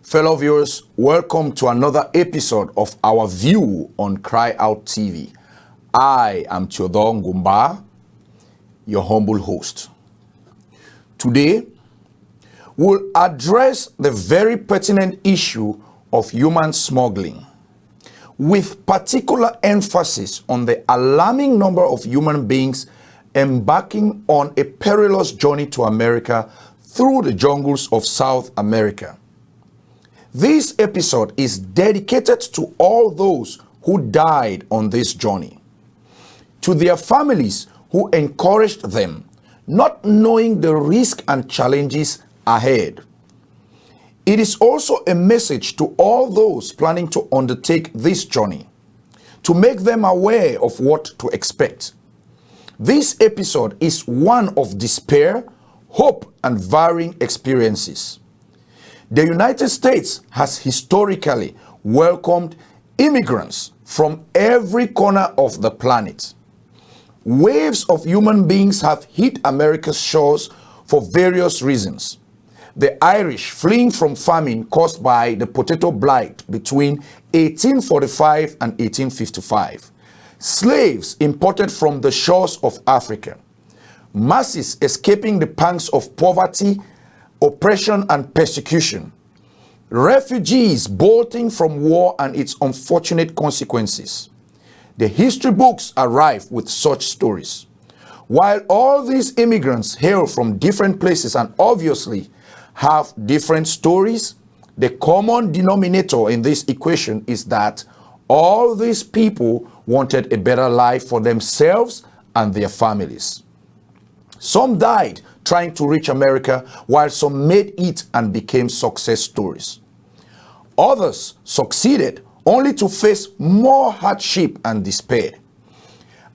Fellow viewers, welcome to another episode of our View on Cry Out TV. I am Theodore Ngumba, your humble host. Today, we'll address the very pertinent issue of human smuggling, with particular emphasis on the alarming number of human beings embarking on a perilous journey to America through the jungles of South America. This episode is dedicated to all those who died on this journey, to their families who encouraged them, not knowing the risk and challenges ahead. It is also a message to all those planning to undertake this journey, to make them aware of what to expect. This episode is one of despair, hope, and varying experiences. The United States has historically welcomed immigrants from every corner of the planet. Waves of human beings have hit America's shores for various reasons. The Irish fleeing from famine caused by the potato blight between 1845 and 1855. Slaves imported from the shores of Africa. Masses escaping the pangs of poverty, oppression, and persecution. Refugees bolting from war and its unfortunate consequences. The history books are rife with such stories. While all these immigrants hail from different places and obviously have different stories, the common denominator in this equation is that all these people wanted a better life for themselves and their families. Some died trying to reach America, while some made it and became success stories. Others succeeded only to face more hardship and despair.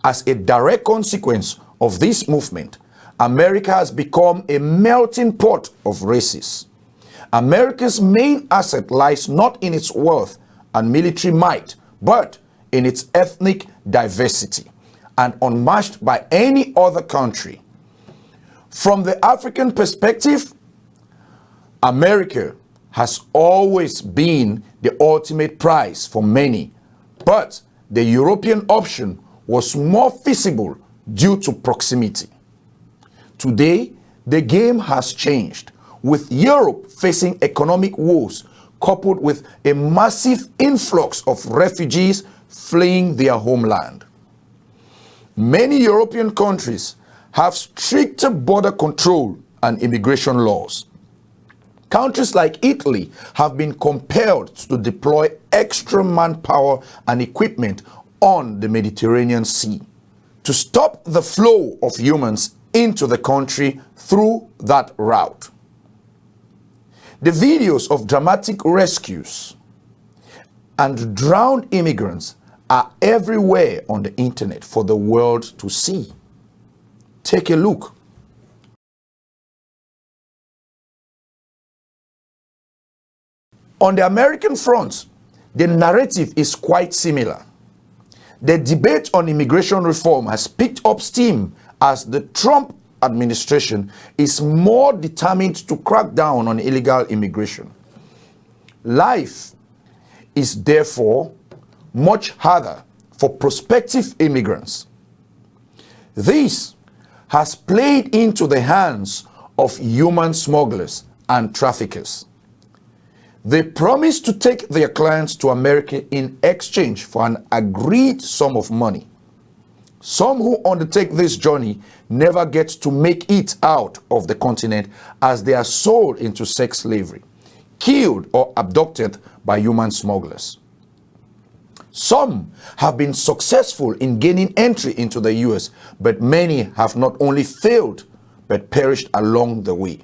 As a direct consequence of this movement, America has become a melting pot of races. America's main asset lies not in its wealth and military might, but in its ethnic diversity, and unmatched by any other country. From the African perspective, America has always been the ultimate prize for many, but the European option was more feasible due to proximity. Today, the game has changed, with Europe facing economic woes coupled with a massive influx of refugees fleeing their homeland. Many European countries have stricter border control and immigration laws. Countries like Italy have been compelled to deploy extra manpower and equipment on the Mediterranean Sea to stop the flow of humans into the country through that route. The videos of dramatic rescues and drowned immigrants are everywhere on the internet for the world to see. Take a look. On the American front, the narrative is quite similar. The debate on immigration reform has picked up steam as the Trump administration is more determined to crack down on illegal immigration. Life is therefore much harder for prospective immigrants. This has played into the hands of human smugglers and traffickers. They promise to take their clients to America in exchange for an agreed sum of money. Some who undertake this journey never get to make it out of the continent as they are sold into sex slavery, killed or abducted by human smugglers. Some have been successful in gaining entry into the US, but many have not only failed, but perished along the way.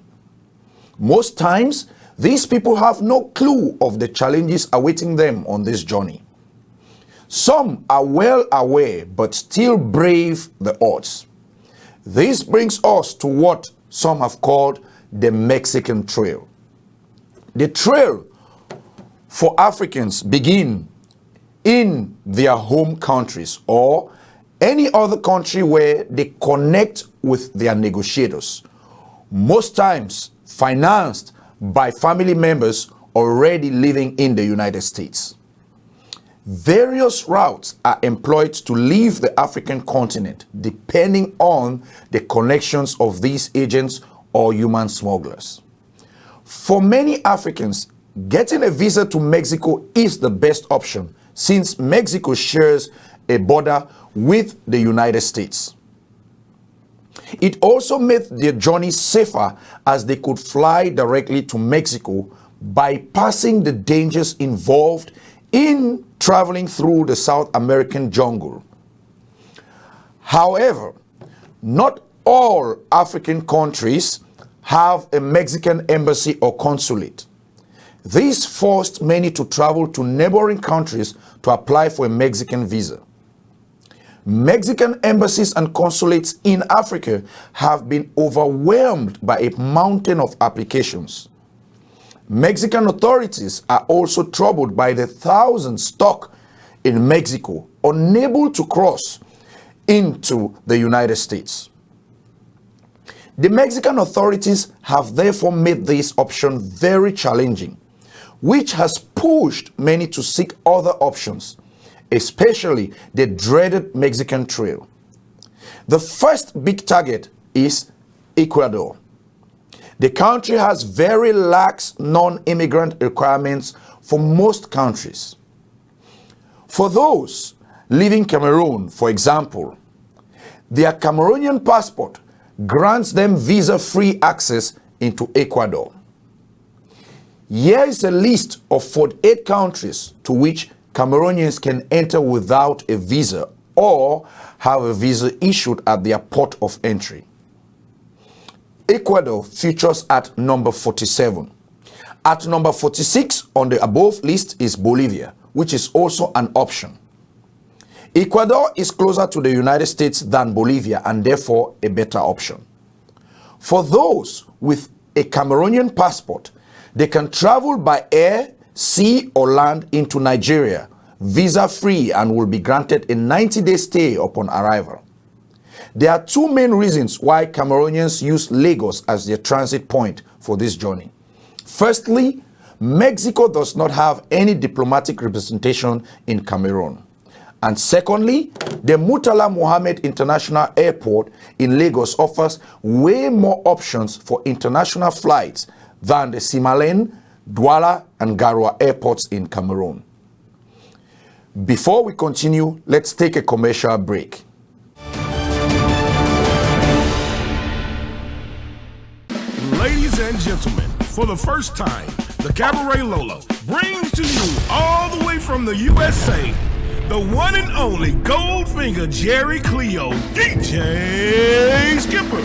Most times, these people have no clue of the challenges awaiting them on this journey. Some are well aware, but still brave the odds. This brings us to what some have called the Mexican Trail. The trail for Africans begin in their home countries or any other country where they connect with their negotiators, most times financed by family members already living in the United States. Various routes are employed to leave the African continent depending on the connections of these agents or human smugglers. For many Africans, getting a visa to Mexico is the best option since Mexico shares a border with the United States. It also made their journey safer as they could fly directly to Mexico, bypassing the dangers involved in traveling through the South American jungle. However, not all African countries have a Mexican embassy or consulate. This forced many to travel to neighboring countries to apply for a Mexican visa. Mexican embassies and consulates in Africa have been overwhelmed by a mountain of applications. Mexican authorities are also troubled by the thousands stuck in Mexico, unable to cross into the United States. The Mexican authorities have therefore made this option very challenging, which has pushed many to seek other options, especially the dreaded Mexican trail. The first big target is Ecuador. The country has very lax non-immigrant requirements for most countries. For those leaving Cameroon, for example, their Cameroonian passport grants them visa-free access into Ecuador. Here is a list of 48 countries to which Cameroonians can enter without a visa or have a visa issued at their port of entry. Ecuador features at number 47. At number 46 on the above list is Bolivia, which is also an option. Ecuador is closer to the United States than Bolivia and therefore a better option. For those with a Cameroonian passport, they can travel by air, sea or land into Nigeria, visa-free, and will be granted a 90-day stay upon arrival. There are two main reasons why Cameroonians use Lagos as their transit point for this journey. Firstly, Mexico does not have any diplomatic representation in Cameroon. And secondly, the Murtala Mohammed International Airport in Lagos offers way more options for international flights than the Simalen, Douala, and Garoua airports in Cameroon. Before we continue, let's take a commercial break. Ladies and gentlemen, for the first time, the Cabaret Lola brings to you all the way from the USA, the one and only Goldfinger Jerry Cleo, DJ Skipper.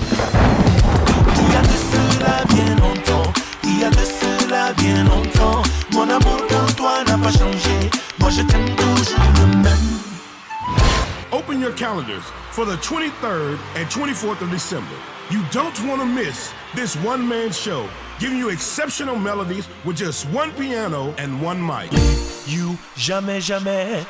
Open your calendars for the 23rd and 24th of December. You don't want to miss this one-man show, giving you exceptional melodies with just one piano and one mic. You jamais, jamais,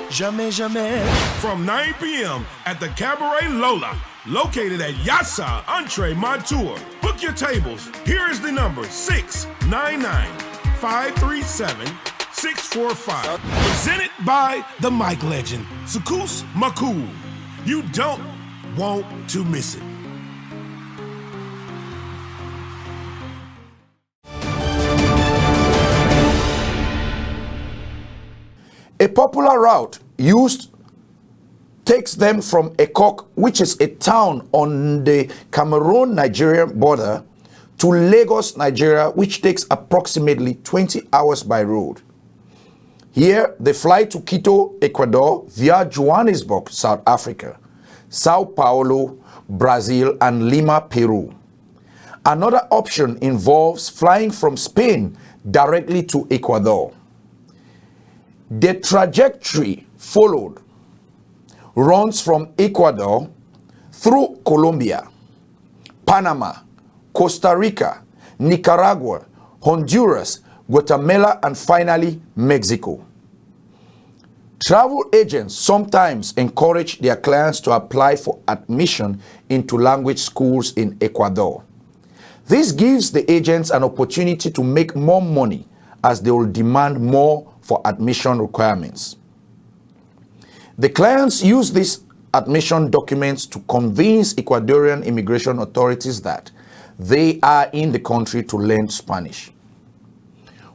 jamais, jamais. From 9 p.m. at the Cabaret Lola, located at Yassa Entree Montour. Book your tables. Here is the number: 699-537-645. Presented by the mic legend, Sukus Makul. You don't want to miss it. A popular route used takes them from Ekok, which is a town on the Cameroon-Nigeria border, to Lagos, Nigeria, which takes approximately 20 hours by road. Here, they fly to Quito, Ecuador, via Johannesburg, South Africa, Sao Paulo, Brazil, and Lima, Peru. Another option involves flying from Spain directly to Ecuador. The trajectory followed runs from Ecuador through Colombia, Panama, Costa Rica, Nicaragua, Honduras, Guatemala, and finally Mexico. Travel agents sometimes encourage their clients to apply for admission into language schools in Ecuador. This gives the agents an opportunity to make more money as they will demand more for admission requirements. The clients use these admission documents to convince Ecuadorian immigration authorities that they are in the country to learn Spanish.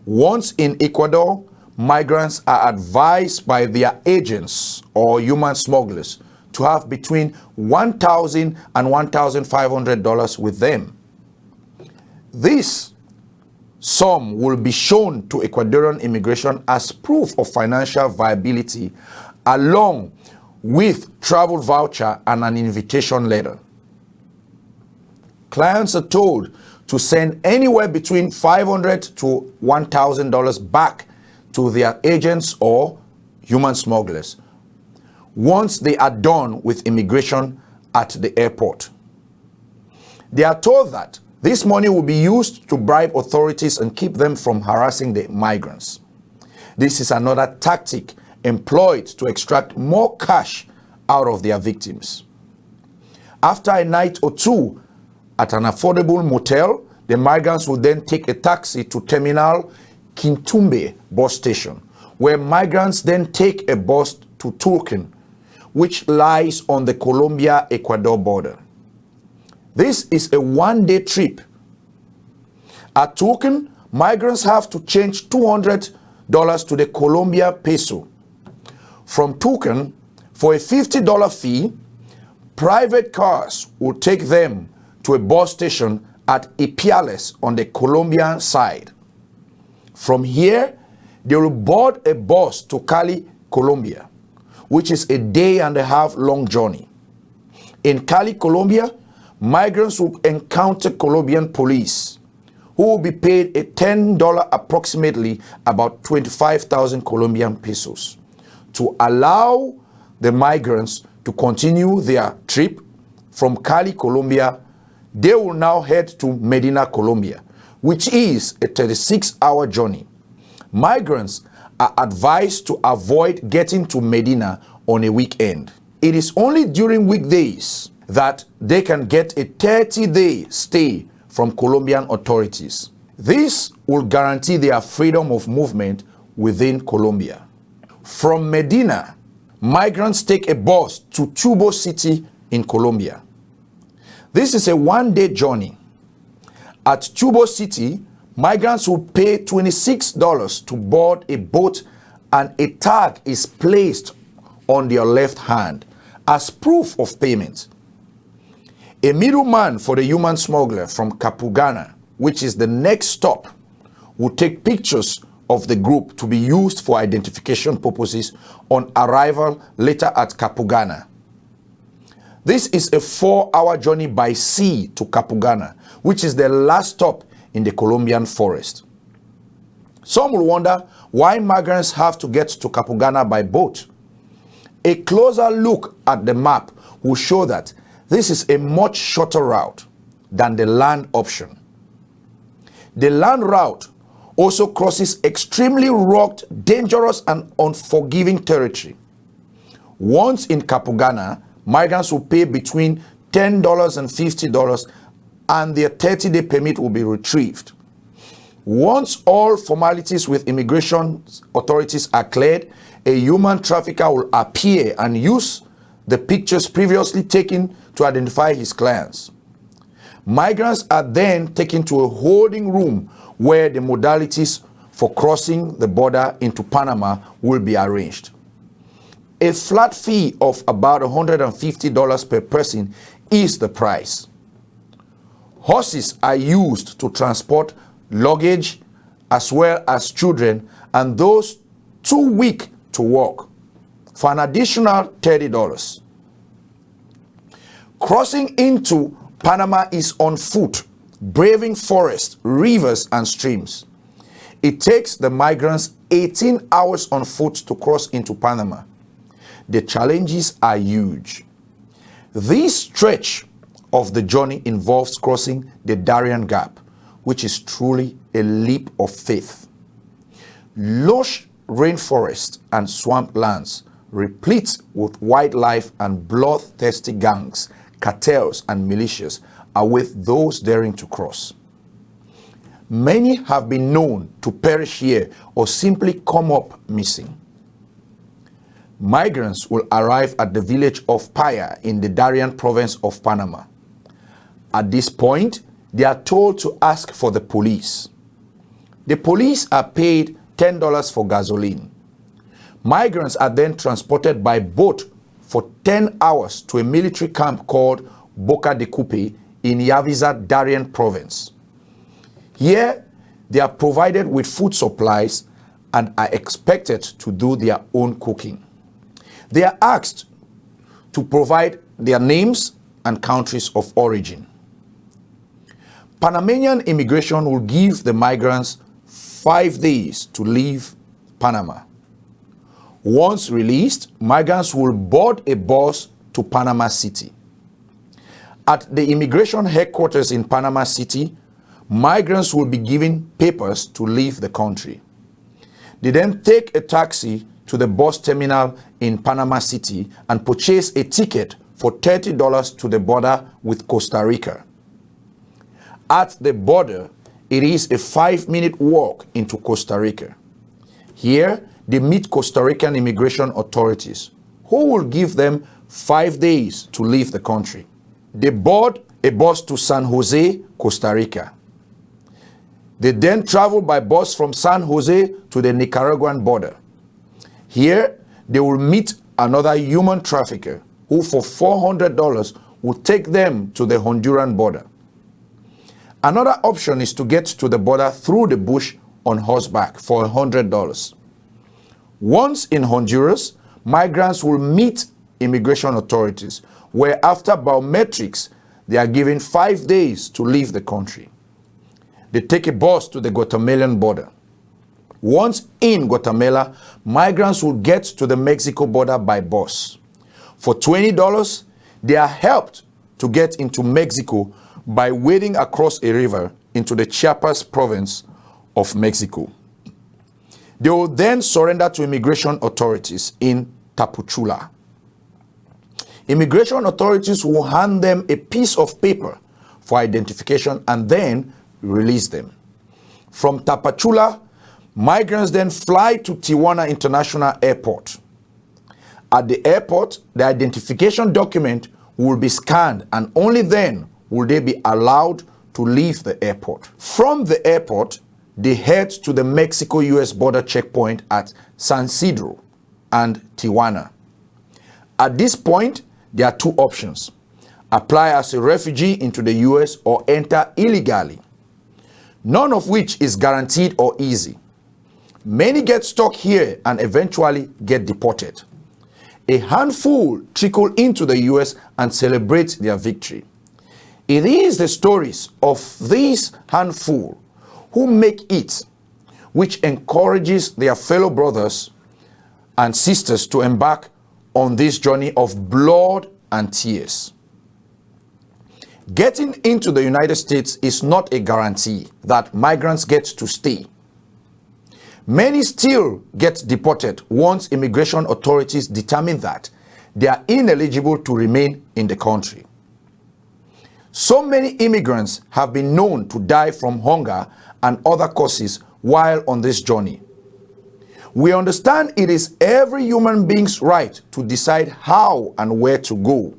Once in Ecuador, migrants are advised by their agents or human smugglers to have between $1,000 and $1,500 with them. This sum will be shown to Ecuadorian immigration as proof of financial viability, along with travel voucher and an invitation letter. Clients are told to send anywhere between $500 to $1,000 back to their agents or human smugglers once they are done with immigration at the airport. They are told that this money will be used to bribe authorities and keep them from harassing the migrants. This is another tactic employed to extract more cash out of their victims. After a night or two at an affordable motel, the migrants will then take a taxi to Terminal Quintumbe bus station, where migrants then take a bus to Tulcan, which lies on the Colombia-Ecuador border. This is a one-day trip. At Tulcan, migrants have to change $200 to the Colombia peso. From Tulcan, for a $50 fee, private cars will take them to a bus station at Perilous on the Colombian side. From here, they will board a bus to Cali, Colombia, which is a day-and-a-half long journey. In Cali, Colombia, migrants will encounter Colombian police, who will be paid a $10, approximately about 25,000 Colombian pesos, to allow the migrants to continue their trip from Cali, Colombia. They will now head to Medina, Colombia, which is a 36-hour journey. Migrants are advised to avoid getting to Medina on a weekend. It is only during weekdays that they can get a 30-day stay from Colombian authorities. This will guarantee their freedom of movement within Colombia. From Medina, migrants take a bus to Tubo City in Colombia. This is a one-day journey. At Tubo City, migrants will pay $26 to board a boat, and a tag is placed on their left hand as proof of payment. A middleman for the human smuggler from Capugana, which is the next stop, will take pictures of the group to be used for identification purposes on arrival later at Capugana. This is a 4-hour journey by sea to Capugana, which is the last stop in the Colombian forest. Some will wonder why migrants have to get to Capugana by boat. A closer look at the map will show that this is a much shorter route than the land option. The land route also crosses extremely rugged, dangerous, and unforgiving territory. Once in Capugana, migrants will pay between $10 and $50, and their 30-day permit will be retrieved. Once all formalities with immigration authorities are cleared, a human trafficker will appear and use the pictures previously taken to identify his clients. Migrants are then taken to a holding room where the modalities for crossing the border into Panama will be arranged. A flat fee of about $150 per person is the price. Horses are used to transport luggage as well as children and those too weak to walk for an additional $30. Crossing into Panama is on foot, braving forests, rivers, and streams. It takes the migrants 18 hours on foot to cross into Panama. The challenges are huge. This stretch of the journey involves crossing the Darien Gap, which is truly a leap of faith. Lush rainforests and swamplands, replete with wildlife and bloodthirsty gangs, cartels, and militias, await those daring to cross. Many have been known to perish here or simply come up missing. Migrants will arrive at the village of Paya in the Darien province of Panama. At this point, they are told to ask for the police. The police are paid $10 for gasoline. Migrants are then transported by boat for 10 hours to a military camp called Boca de Coupe in Yaviza, Darien province. Here, they are provided with food supplies and are expected to do their own cooking. They are asked to provide their names and countries of origin. Panamanian immigration will give the migrants 5 days to leave Panama. Once released, migrants will board a bus to Panama City. At the immigration headquarters in Panama City, migrants will be given papers to leave the country. They then take a taxi to the bus terminal in Panama City and purchase a ticket for $30 to the border with Costa Rica. At the border, it is a 5-minute walk into Costa Rica. Here, they meet Costa Rican immigration authorities, who will give them 5 days to leave the country. They board a bus to San Jose, Costa Rica. They then travel by bus from San Jose to the Nicaraguan border. Here, they will meet another human trafficker who for $400 will take them to the Honduran border. Another option is to get to the border through the bush on horseback for $100. Once in Honduras, migrants will meet immigration authorities, where after biometrics, they are given 5 days to leave the country. They take a bus to the Guatemalan border. Once in Guatemala, migrants will get to the Mexico border by bus. For $20, they are helped to get into Mexico by wading across a river into the Chiapas province of Mexico. They will then surrender to immigration authorities in Tapachula. Immigration authorities will hand them a piece of paper for identification and then release them. From Tapachula, migrants then fly to Tijuana International Airport. At the airport, the identification document will be scanned and only then will they be allowed to leave the airport. From the airport, they head to the Mexico-US border checkpoint at San Isidro and Tijuana. At this point, there are two options: apply as a refugee into the US or enter illegally, none of which is guaranteed or easy. Many get stuck here and eventually get deported. A handful trickle into the US and celebrate their victory. It is the stories of these handful who make it which encourages their fellow brothers and sisters to embark on this journey of blood and tears. Getting into the United States is not a guarantee that migrants get to stay. Many still get deported once immigration authorities determine that they are ineligible to remain in the country. So many immigrants have been known to die from hunger and other causes while on this journey. We understand it is every human being's right to decide how and where to go,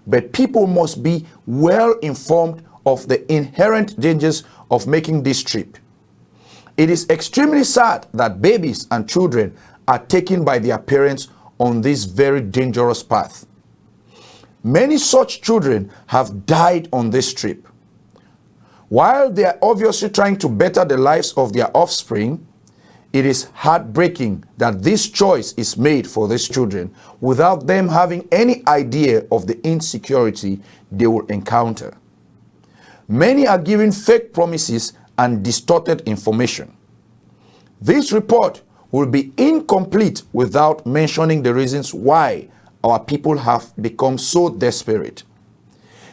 but people must be well informed of the inherent dangers of making this trip. It is extremely sad that babies and children are taken by their parents on this very dangerous path. Many such children have died on this trip. While they are obviously trying to better the lives of their offspring, it is heartbreaking that this choice is made for these children without them having any idea of the insecurity they will encounter. Many are given fake promises and distorted information. This report will be incomplete without mentioning the reasons why our people have become so desperate.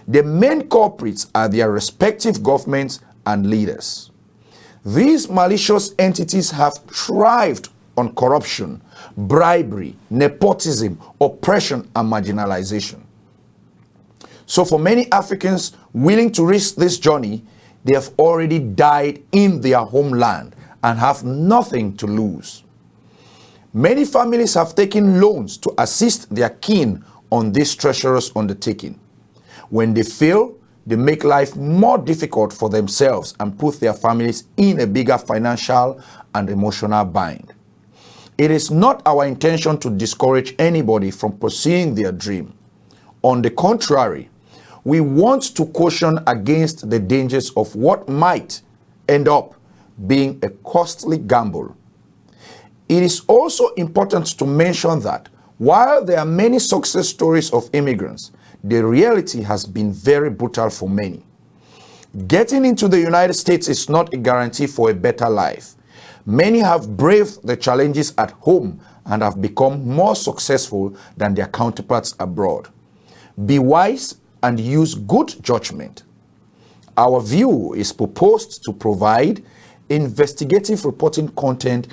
The main culprits are their respective governments and leaders. These malicious entities have thrived on corruption, bribery, nepotism, oppression, and marginalization. So for many Africans willing to risk this journey, they have already died in their homeland and have nothing to lose. Many families have taken loans to assist their kin on this treacherous undertaking. When they fail, they make life more difficult for themselves and put their families in a bigger financial and emotional bind. It is not our intention to discourage anybody from pursuing their dream. On the contrary, we want to caution against the dangers of what might end up being a costly gamble. It is also important to mention that while there are many success stories of immigrants, the reality has been very brutal for many. Getting into the United States is not a guarantee for a better life. Many have braved the challenges at home and have become more successful than their counterparts abroad. Be wise and use good judgment. Our view is proposed to provide investigative reporting content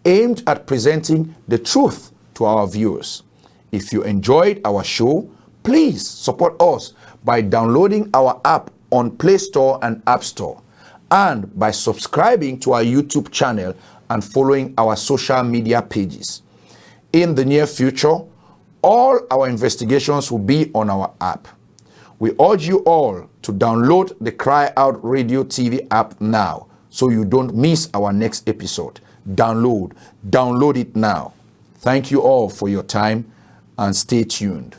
aimed at presenting the truth to our viewers. If you enjoyed our show, please support us by downloading our app on Play Store and App Store, and by subscribing to our YouTube channel and following our social media pages. In the near future, all our investigations will be on our app. We urge you all to download the Cry Out Radio TV app now so you don't miss our next episode. Download it now. Thank you all for your time and stay tuned.